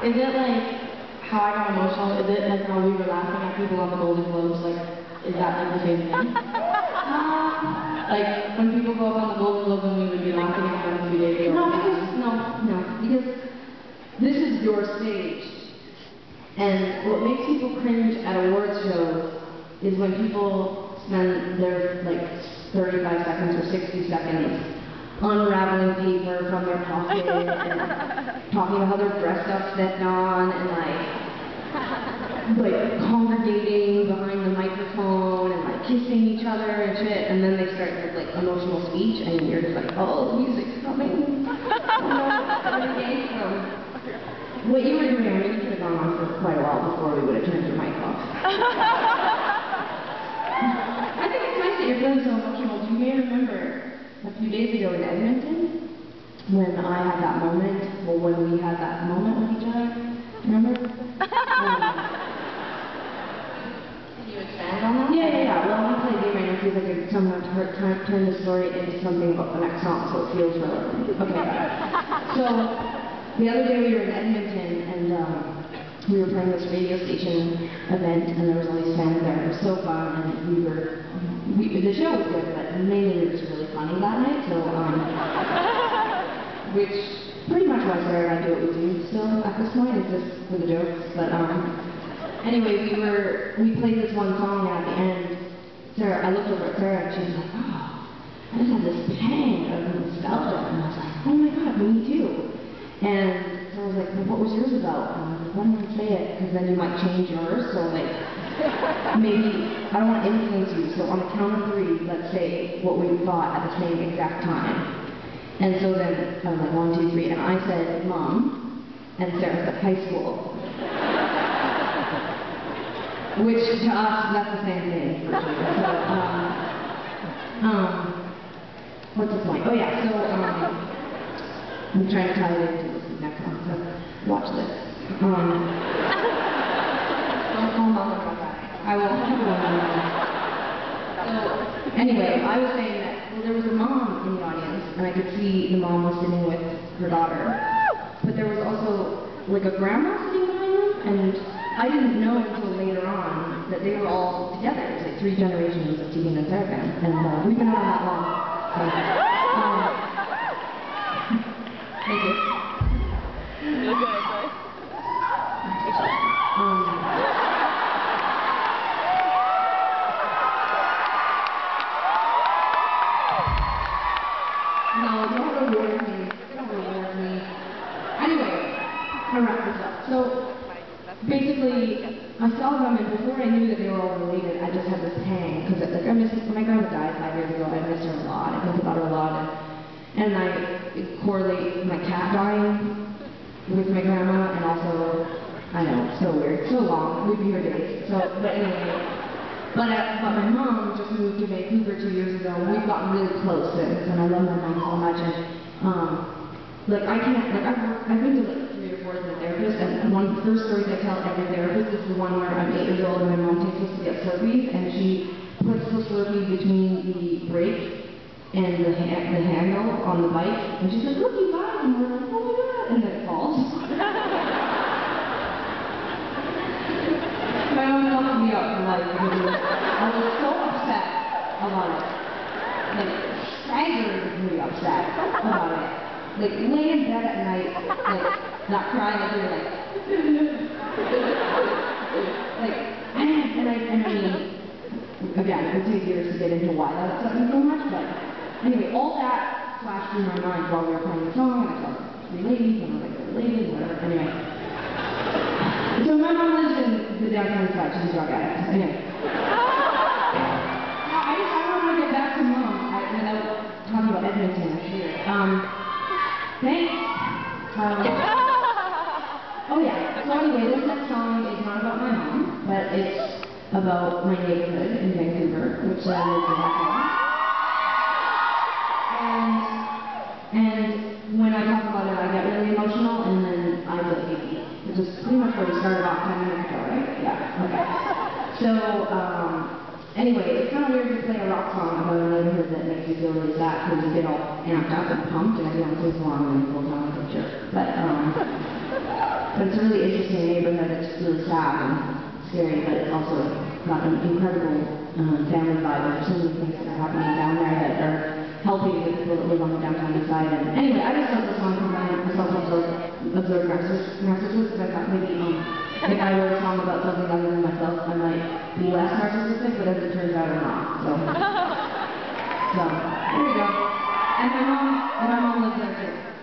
Is it like how I got emotional? Is it like how we were laughing at people on the Golden Globes? Like, is that like the same thing? Like when people go up on the Golden Globes and we would be laughing at them a few days ago. No, because this is your stage. And what makes people cringe at awards shows is when people spend their like 35 seconds or 60 seconds unraveling paper from their pocket and talking about how they're dressed up, stepped on, and like congregating behind the microphone and like kissing each other and shit, and then they start their like emotional speech and you're just like, oh, the music's coming. What you were doing, I mean, you could have gone on for quite a while before we would have turned your mic off. I think it's nice that you're feeling so emotional. You may remember a few days ago in Edmonton when I had that moment, well, when we had that moment with each other. Remember? Can you expand on that? Yeah. Well, we played a game right now, see if I can somehow turn the story into something about the next song so it feels relevant. Okay. So, the other day we were in Edmonton and we were playing this radio station event and there was all these fans there. It was so fun and the show was good, but mainly it was really funny that night. So, which pretty much why Sarah and I do what we do still at this point. It's just for the jokes. But anyway, we played this one song and at the end, I looked over at Sarah and she was like, oh, I just had this pang of nostalgia, and I was like, oh my god, me too. And so I was like, well, what was yours about? And I was like, why don't you say it? Because then you might change yours. So like, maybe, I don't want to influence you. So on the count of 3, let's say what we thought at the same exact time. And so then I was like, 1, 2, 3. And I said, Mom. And Sarah said, high school. Which to us, that's the same thing. So, what's the point? Oh yeah, so, I'm trying to tie it into this next one, so watch this. Don't call Mom about that. I will. So, anyway, I was saying that, well, there was a mom in the audience, and I could see the mom was sitting with her daughter. But there was also, like, a grandma sitting behind them, and I didn't know until later on that they were all together. It was like 3 generations of Tegan and Sara fans, and we've been on that long. So, thank you. You look good, right? No, don't reward me. Don't reward me. Anyway, I'll wrap this up. So, basically, I saw them, and before I knew that they were all related, I just had this pang, because like, when my grandma died 5 years ago, I miss her a lot. I think about her a lot, and I correlate my cat dying with my grandma, and also, I know, it's so weird, so long, we'd be here days. So, but anyway, but my mom just moved to Vancouver 2 years ago, and we've gotten really close since, and I love my mom so much, and like I can't, like I've been to like 3 or 4 different therapists, and one of the first stories I tell every therapist is the one where I'm 8 years old and my mom takes us to get Slurpees, and she puts the Slurpee between the brake and the handle on the bike, and she's like, look, you got it, and we're like, oh my god, and then it falls. My mom helped me out for life because I was so upset about it. Like, staggeringly upset about it. Like, lay in bed at night, like, not crying, like, you're like, and I mean, again, it would take years to get into why that upset me so much, but anyway, all that flashed through my mind while we were playing the song, and I saw 3 ladies, and I was like, they're related, whatever, anyway. So my mom lives in the downtown side, she's a drug addict, anyway. I want to get back to Mom, without talking about Edmonton, actually. Thanks. Oh yeah, so anyway, this next song is not about my mom, but it's about my neighborhood in Vancouver, which I live in. And when I talk about it, I get really emotional, and then I get easy. Which is pretty much where we started off 10 minutes ago, right? Yeah, okay. So, anyway, it's kind of weird to play a rock song about a neighborhood that makes you feel really sad because you get all amped up and pumped, and everyone sings along and pulls on like a jerk. But, But it's a really interesting neighborhood. It's really sad and scary, but it's also got an incredible family vibe. There's so many things that are happening down there that are helping the people that live on the downtown east side. And anyway, I just love this song because I'm a self-absorbed narcissist. I thought maybe if I wrote a song about something other than myself, I might be less narcissistic, but as it turns out, I'm not. So there you go. And my mom lives there too.